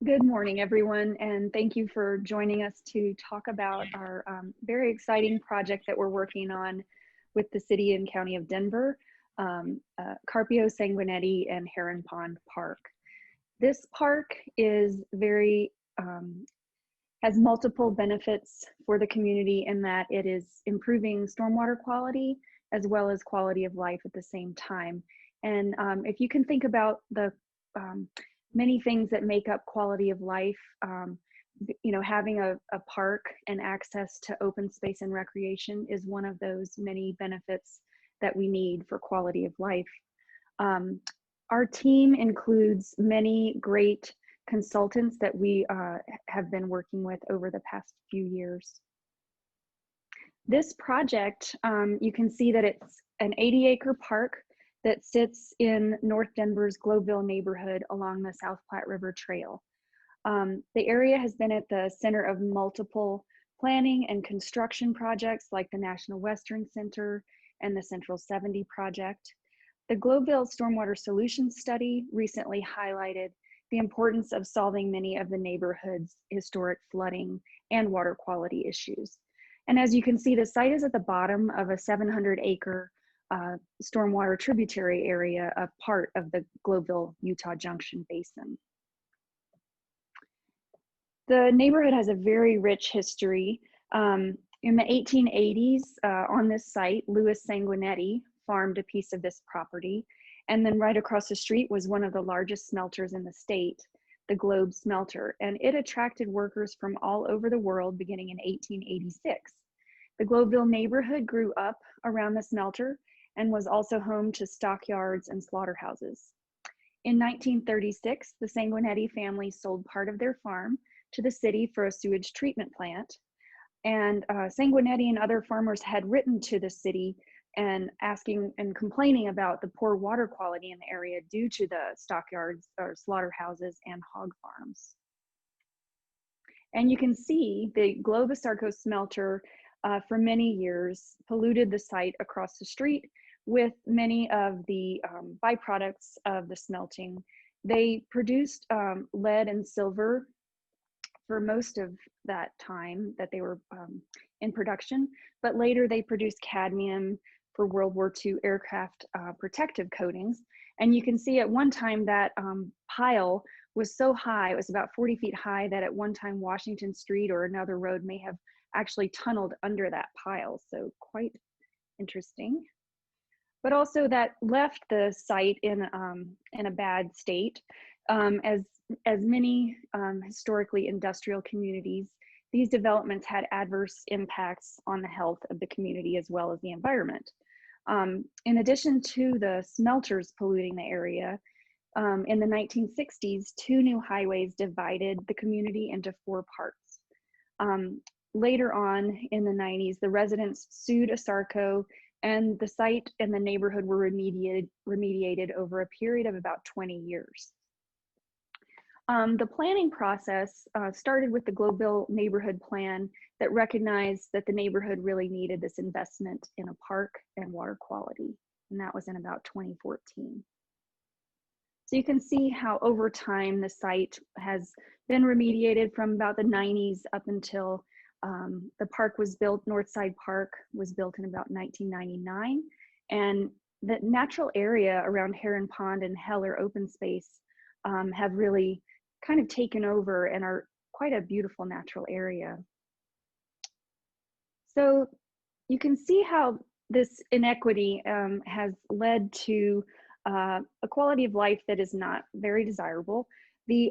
Good morning, everyone, and thank you for joining us to talk about our very exciting project that we're working on with the City and County of Denver, Carpio Sanguinetti and Heron Pond Park. This park is has multiple benefits for the community in that it is improving stormwater quality as well as quality of life at the same time. And if you can think about the many things that make up quality of life, having a park and access to open space and recreation is one of those many benefits that we need for quality of life. Our team includes many great consultants that we have been working with over the past few years. This project, you can see that it's an 80-acre park that sits in North Denver's Globeville neighborhood along the South Platte River Trail. The area has been at the center of multiple planning and construction projects like the National Western Center and the Central 70 project. The Globeville Stormwater Solutions Study recently highlighted the importance of solving many of the neighborhood's historic flooding and water quality issues. And as you can see, the site is at the bottom of a 700-acre stormwater tributary area, a part of the Globeville, Utah Junction Basin. The neighborhood has a very rich history. In the 1880s, on this site, Louis Sanguinetti farmed a piece of this property. And then right across the street was one of the largest smelters in the state, the Globe Smelter, and it attracted workers from all over the world beginning in 1886. The Globeville neighborhood grew up around the smelter and was also home to stockyards and slaughterhouses. In 1936, the Sanguinetti family sold part of their farm to the city for a sewage treatment plant. And Sanguinetti and other farmers had written to the city and asking and complaining about the poor water quality in the area due to the stockyards or slaughterhouses and hog farms. And you can see the Globosarco smelter for many years polluted the site across the street with many of the byproducts of the smelting. They produced lead and silver for most of that time that they were in production, but later they produced cadmium for World War II aircraft protective coatings. And you can see at one time that pile was so high, it was about 40 feet high, that at one time Washington Street or another road may have actually tunneled under that pile. So quite interesting. But also that left the site in a bad state. As many historically industrial communities, these developments had adverse impacts on the health of the community as well as the environment. In addition to the smelters polluting the area, in the 1960s, 2 new highways divided the community into 4 parts. Later on in the 90s, the residents sued Asarco, and the site and the neighborhood were remediated over a period of about 20 years. The planning process started with the Globeville neighborhood plan that recognized that the neighborhood really needed this investment in a park and water quality, and that was in about 2014. So you can see how over time the site has been remediated from about the 90s up until the park was built. Northside Park was built in about 1999, and the natural area around Heron Pond and Heller open space have really kind of taken over and are quite a beautiful natural area. So you can see how this inequity has led to a quality of life that is not very desirable. The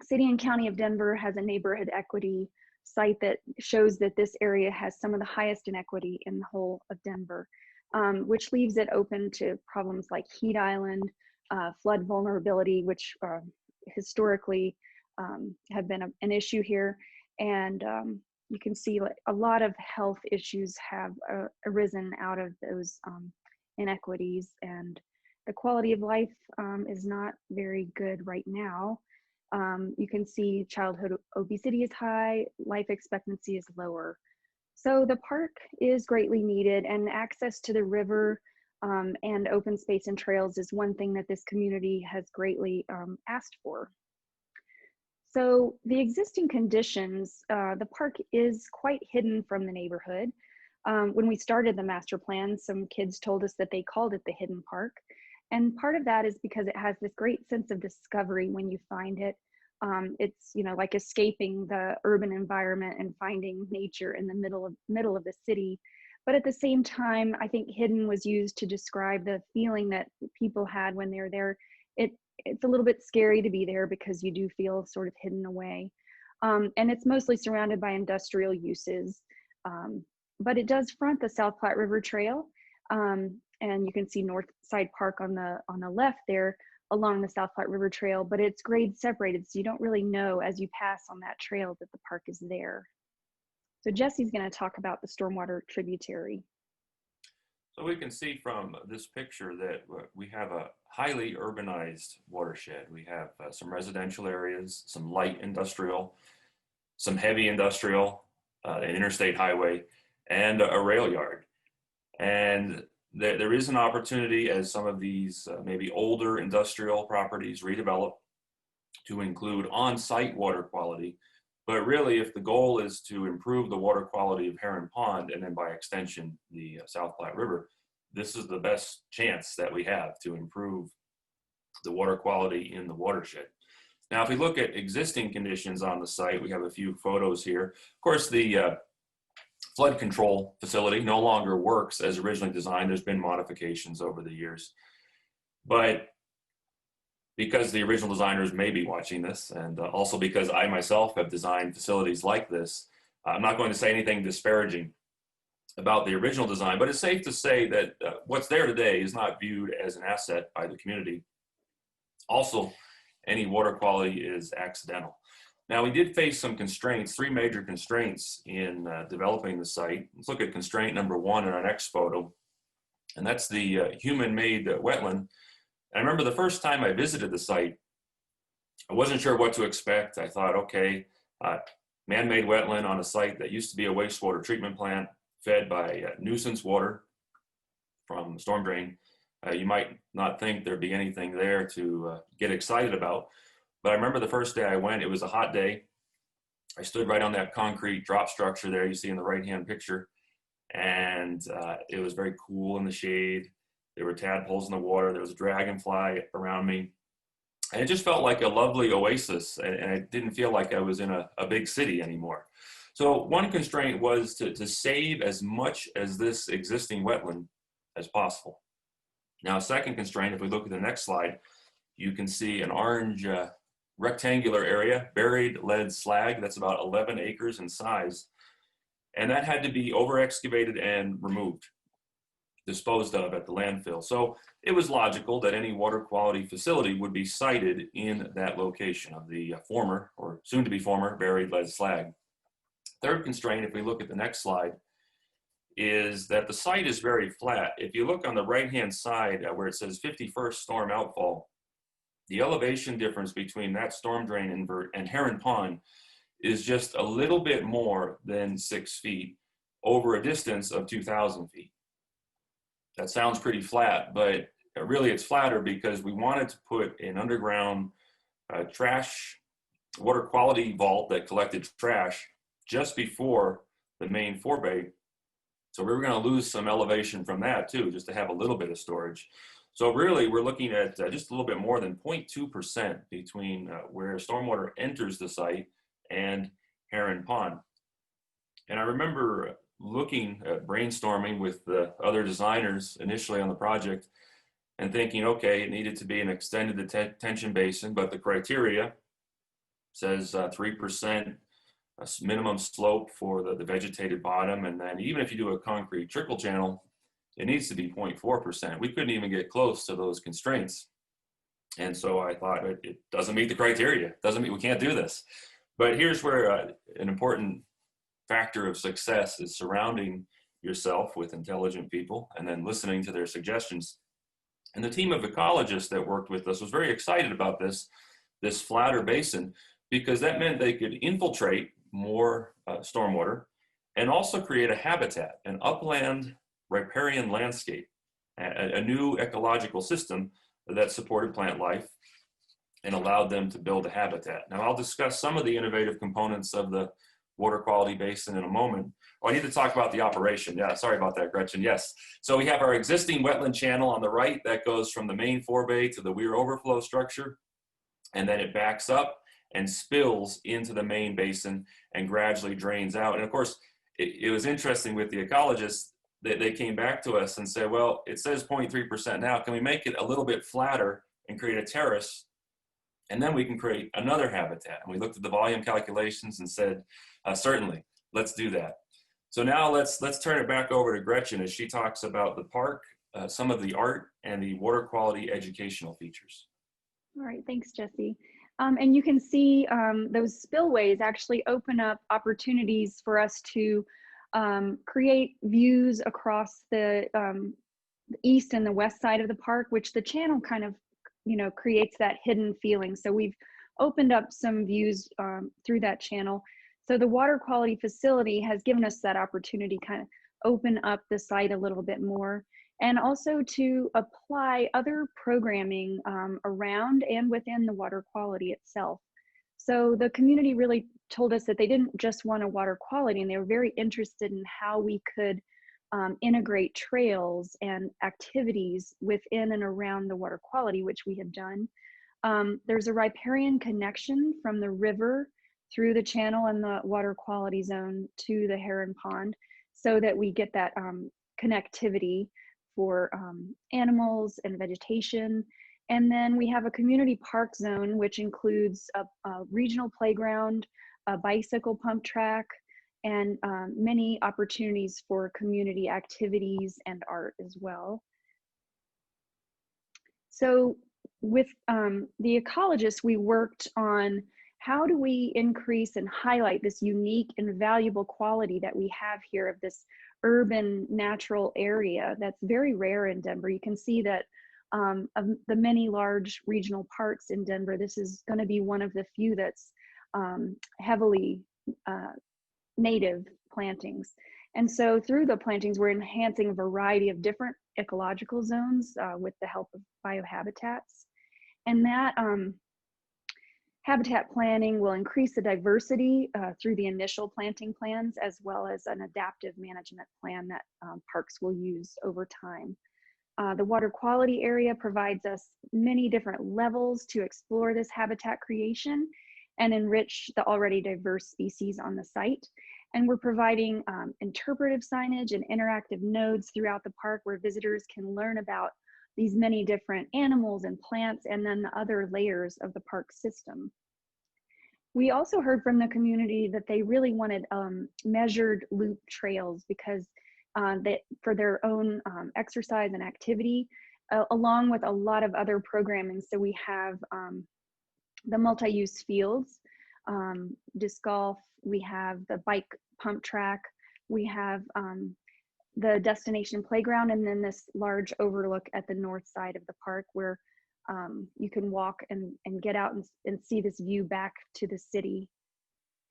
City and County of Denver has a neighborhood equity site that shows that this area has some of the highest inequity in the whole of Denver, which leaves it open to problems like heat island, flood vulnerability, which historically have been an issue here. And you can see a lot of health issues have arisen out of those inequities, and the quality of life is not very good right now. You can see childhood obesity is high, life expectancy is lower. So the park is greatly needed, and access to the river and open space and trails is one thing that this community has greatly asked for. So the existing conditions, the park is quite hidden from the neighborhood. When we started the master plan, some kids told us that they called it the hidden park. And part of that is because it has this great sense of discovery when you find it. It's, you know, like escaping the urban environment and finding nature in the middle of the city. But at the same time, I think hidden was used to describe the feeling that people had when they're there. It it's a little bit scary to be there because you do feel sort of hidden away. And it's mostly surrounded by industrial uses. Um, but it does front the South Platte River Trail. And you can see Northside Park on the left there along the South Platte River Trail, but it's grade separated, so you don't really know as you pass on that trail that the park is there. So Jesse's going to talk about the Stormwater tributary. So we can see from this picture that we have a highly urbanized watershed. We have some residential areas, some light industrial, some heavy industrial, an interstate highway, and a rail yard. And there is an opportunity as some of these maybe older industrial properties redevelop to include on-site water quality. But really, if the goal is to improve the water quality of Heron Pond, and then by extension, the South Platte River, this is the best chance that we have to improve the water quality in the watershed. Now, if we look at existing conditions on the site, we have a few photos here. Of course, the flood control facility no longer works as originally designed. There's been modifications over the years. But because the original designers may be watching this, and also because I myself have designed facilities like this, I'm not going to say anything disparaging about the original design, but it's safe to say that what's there today is not viewed as an asset by the community. Also, any water quality is accidental. Now, we did face some constraints, three major constraints in developing the site. Let's look at constraint number one in our next photo, and that's the human-made wetland. I remember the first time I visited the site, I wasn't sure what to expect. I thought, okay, man-made wetland on a site that used to be a wastewater treatment plant fed by nuisance water from the storm drain. You might not think there'd be anything there to get excited about. But I remember the first day I went, it was a hot day. I stood right on that concrete drop structure there you see in the right-hand picture. And it was very cool in the shade. There were tadpoles in the water. There was a dragonfly around me. And it just felt like a lovely oasis. And it didn't feel like I was in a big city anymore. So one constraint was to save as much as this existing wetland as possible. Now, a second constraint, if we look at the next slide, you can see an orange rectangular area, buried lead slag. That's about 11 acres in size. And that had to be over excavated and removed, disposed of at the landfill. So it was logical that any water quality facility would be sited in that location of the former, or soon to be former, buried lead slag. Third constraint, if we look at the next slide, is that the site is very flat. If you look on the right-hand side where it says 51st storm outfall, the elevation difference between that storm drain invert and Heron Pond is just a little bit more than 6 feet over a distance of 2,000 feet. That sounds pretty flat, but really it's flatter because we wanted to put an underground trash water quality vault that collected trash just before the main forebay. So we were going to lose some elevation from that too, just to have a little bit of storage. So really we're looking at just a little bit more than 0.2% between where stormwater enters the site and Heron Pond. And I remember looking at brainstorming with the other designers initially on the project and thinking, okay, it needed to be an extended detention basin, but the criteria says 3% minimum slope for the vegetated bottom. And then even if you do a concrete trickle channel, it needs to be 0.4%. We couldn't even get close to those constraints. And so I thought it doesn't meet the criteria. We can't do this. But here's where an important factor of success is surrounding yourself with intelligent people and then listening to their suggestions. And the team of ecologists that worked with us was very excited about this flatter basin, because that meant they could infiltrate more stormwater and also create a habitat, an upland riparian landscape, a new ecological system that supported plant life and allowed them to build a habitat. Now, I'll discuss some of the innovative components of the water quality basin in a moment. Oh, I need to talk about the operation. Yeah, sorry about that, Gretchen. Yes. So we have our existing wetland channel on the right that goes from the main forebay to the weir overflow structure, and then it backs up and spills into the main basin and gradually drains out. And of course, it was interesting with the ecologists that they came back to us and said, well, it says 0.3% now. Can we make it a little bit flatter and create a terrace? And then we can create another habitat. And we looked at the volume calculations and said, certainly, let's do that. So now let's turn it back over to Gretchen as she talks about the park, some of the art, and the water quality educational features. All right, thanks, Jesse. And you can see those spillways actually open up opportunities for us to create views across the east and the west side of the park, which the channel kind of, creates that hidden feeling. So we've opened up some views through that channel. So the water quality facility has given us that opportunity to kind of open up the site a little bit more, and also to apply other programming around and within the water quality itself. So the community really told us that they didn't just want a water quality, and they were very interested in how we could integrate trails and activities within and around the water quality, which we have done. There's a riparian connection from the river through the channel and the water quality zone to the Heron Pond, so that we get that connectivity for animals and vegetation. And then we have a community park zone, which includes a regional playground, a bicycle pump track, and many opportunities for community activities and art as well. So with the ecologists, we worked on how do we increase and highlight this unique and valuable quality that we have here of this urban natural area that's very rare in Denver. You can see that of the many large regional parks in Denver, this is going to be one of the few that's heavily native plantings. And so through the plantings, we're enhancing a variety of different ecological zones with the help of biohabitats. And that habitat planning will increase the diversity through the initial planting plans, as well as an adaptive management plan that parks will use over time. The water quality area provides us many different levels to explore this habitat creation and enrich the already diverse species on the site. And we're providing interpretive signage and interactive nodes throughout the park where visitors can learn about these many different animals and plants, and then the other layers of the park system. We also heard from the community that they really wanted measured loop trails, because for their own exercise and activity, along with a lot of other programming. So we have the multi-use fields, disc golf, we have the bike pump track, we have the destination playground, and then this large overlook at the north side of the park where you can walk and get out and see this view back to the city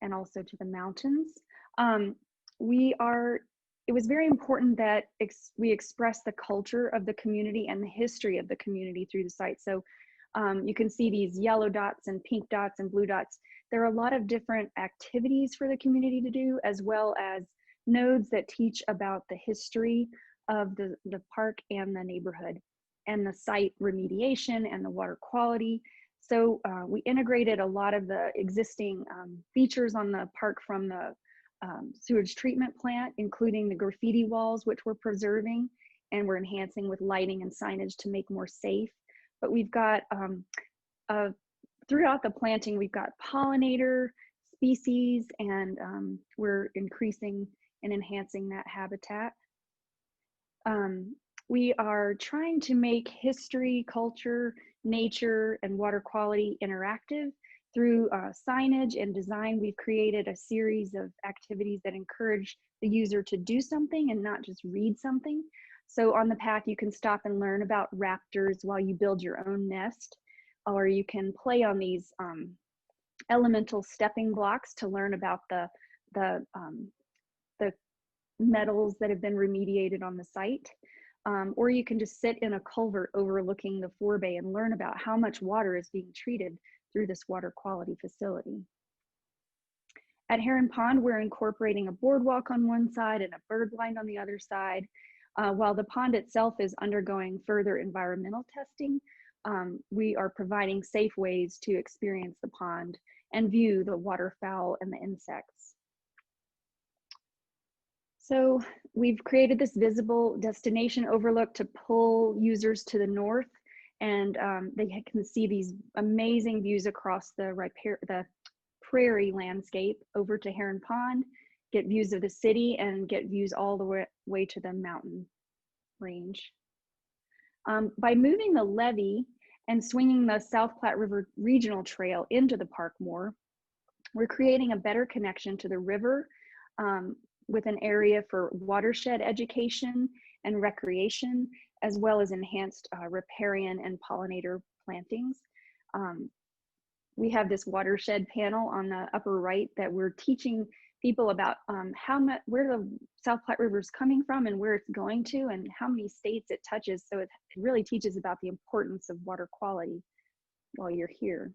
and also to the mountains. It was very important that we express the culture of the community and the history of the community through the site. So you can see these yellow dots and pink dots and blue dots. There are a lot of different activities for the community to do, as well as nodes that teach about the history of the park and the neighborhood, and the site remediation and the water quality. So we integrated a lot of the existing features on the park from the sewage treatment plant, including the graffiti walls, which we're preserving, and we're enhancing with lighting and signage to make more safe. But we've got, throughout the planting, we've got pollinator species, and we're increasing and enhancing that habitat. We are trying to make history, culture, nature, and water quality interactive through signage and design. We've created a series of activities that encourage the user to do something and not just read something. So on the path, you can stop and learn about raptors while you build your own nest, or you can play on these elemental stepping blocks to learn about the metals that have been remediated on the site. or you can just sit in a culvert overlooking the forebay and learn about how much water is being treated through this water quality facility. At Heron Pond, we're incorporating a boardwalk on one side and a bird blind on the other side. While the pond itself is undergoing further environmental testing, we are providing safe ways to experience the pond and view the waterfowl and the insects. So we've created this visible destination overlook to pull users to the north, and they can see these amazing views across the prairie landscape over to Heron Pond, get views of the city, and get views all the way to the mountain range. By moving the levee and swinging the South Platte River Regional Trail into the park more, we're creating a better connection to the river with an area for watershed education and recreation, as well as enhanced riparian and pollinator plantings. We have this watershed panel on the upper right that we're teaching people about where the South Platte River is coming from and where it's going to and how many states it touches. So it really teaches about the importance of water quality while you're here.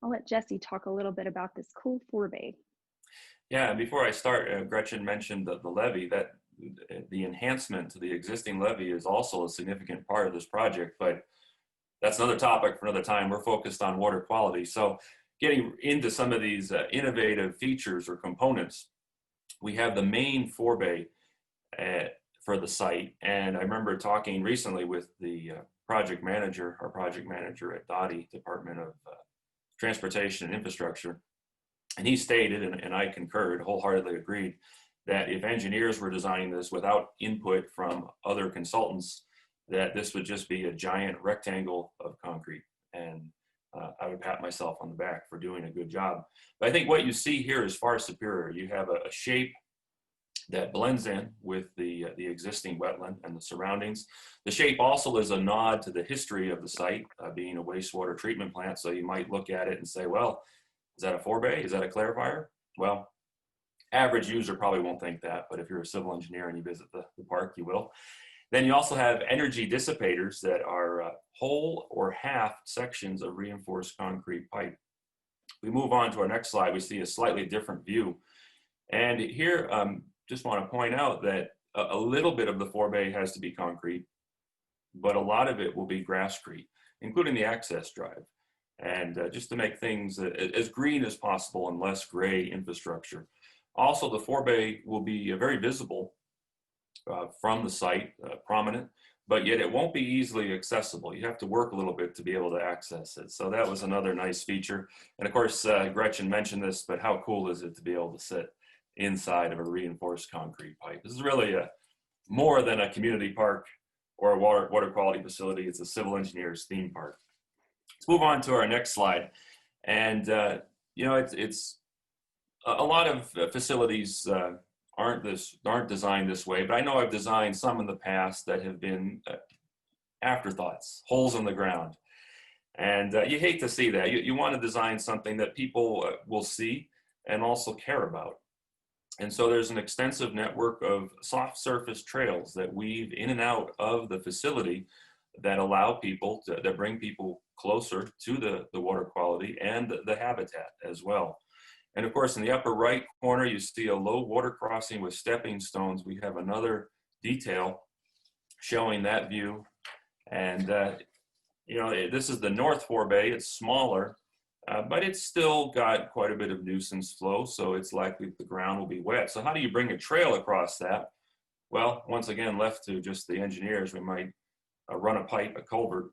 I'll let Jesse talk a little bit about this cool forebay. Yeah, before I start, Gretchen mentioned the levee, that the enhancement to the existing levee is also a significant part of this project, but that's another topic for another time. We're focused on water quality. So getting into some of these innovative features or components, we have the main forebay for the site. And I remember talking recently with the project manager at DOTI, Department of Transportation and Infrastructure. And he stated, and I concurred, wholeheartedly agreed, that if engineers were designing this without input from other consultants, that this would just be a giant rectangle of concrete. And I would pat myself on the back for doing a good job. But I think what you see here is far superior. You have a shape that blends in with the existing wetland and the surroundings. The shape also is a nod to the history of the site, being a wastewater treatment plant. So you might look at it and say, well, is that a forebay? Is that a clarifier? Well, average user probably won't think that, but if you're a civil engineer and you visit the park, you will. Then you also have energy dissipators that are whole or half sections of reinforced concrete pipe. We move on to our next slide, we see a slightly different view. And here, just want to point out that a little bit of the forebay has to be concrete, but a lot of it will be grasscrete, including the access drive. And just to make things as green as possible and less gray infrastructure. Also, the forebay will be very visible from the site, prominent, but yet it won't be easily accessible. You have to work a little bit to be able to access it. So that was another nice feature. And of course, Gretchen mentioned this, but how cool is it to be able to sit inside of a reinforced concrete pipe? This is really more than a community park or a water quality facility. It's a civil engineer's theme park. Let's move on to our next slide. And, you know, it's a lot of facilities aren't designed this way, but I know I've designed some in the past that have been afterthoughts, holes in the ground. And you hate to see that. You want to design something that people will see and also care about. And so there's an extensive network of soft surface trails that weave in and out of the facility that allow people that bring people closer to the water quality and the habitat as well. And of course, in the upper right corner, you see a low water crossing with stepping stones. We have another detail showing that view. And, you know, this is the North Forebay. It's smaller, but it's still got quite a bit of nuisance flow. So it's likely the ground will be wet. So how do you bring a trail across that? Well, once again, left to just the engineers, we might run a pipe, a culvert,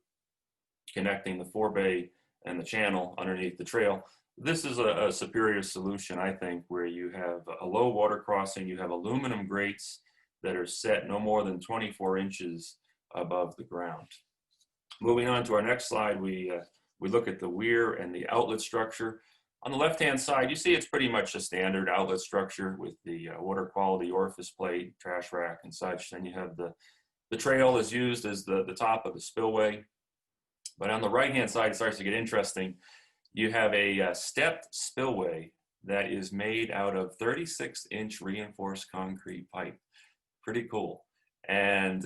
connecting the forebay and the channel underneath the trail. This is a superior solution, I think, where you have a low water crossing, you have aluminum grates that are set no more than 24 inches above the ground. Moving on to our next slide, we look at the weir and the outlet structure. On the left-hand side, you see it's pretty much a standard outlet structure with the water quality orifice plate, trash rack, and such. Then you have the trail is used as the top of the spillway. But on the right-hand side, it starts to get interesting. You have a stepped spillway that is made out of 36-inch reinforced concrete pipe. Pretty cool. And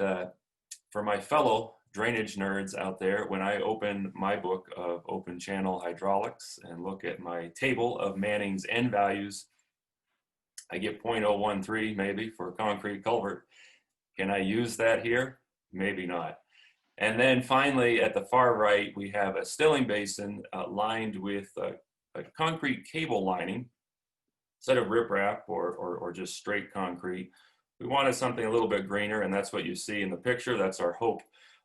for my fellow drainage nerds out there, when I open my book of open channel hydraulics and look at my table of Manning's N values, I get 0.013 maybe for a concrete culvert. Can I use that here? Maybe not. And then finally, at the far right, we have a stilling basin lined with a concrete cable lining instead of riprap or just straight concrete. We wanted something a little bit greener, and that's what you see in the picture. That's our hope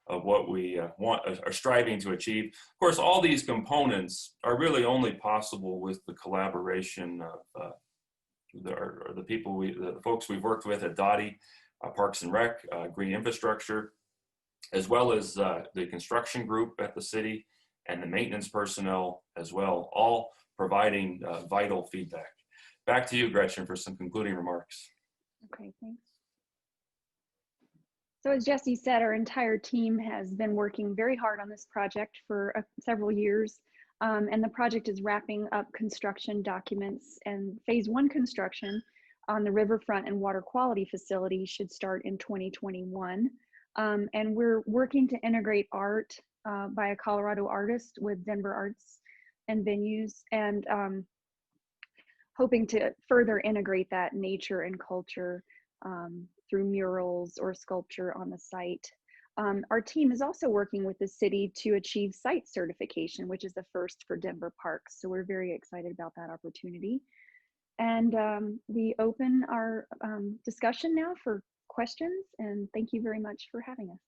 of what we are striving to achieve. Of course, all these components are really only possible with the collaboration of the people, the folks we've worked with at Dottie, Parks and Rec, Green Infrastructure, as well as the construction group at the city and the maintenance personnel as well, all providing vital feedback. Back to you, Gretchen, for some concluding remarks. Okay, thanks. So as Jesse said, our entire team has been working very hard on this project for several years, and the project is wrapping up construction documents, and phase 1 construction on the riverfront and water quality facility should start in 2021. And we're working to integrate art by a Colorado artist with Denver Arts and Venues, and hoping to further integrate that nature and culture through murals or sculpture on the site. Our team is also working with the city to achieve site certification, which is the first for Denver parks. So we're very excited about that opportunity. And we open our discussion now for questions, and thank you very much for having us.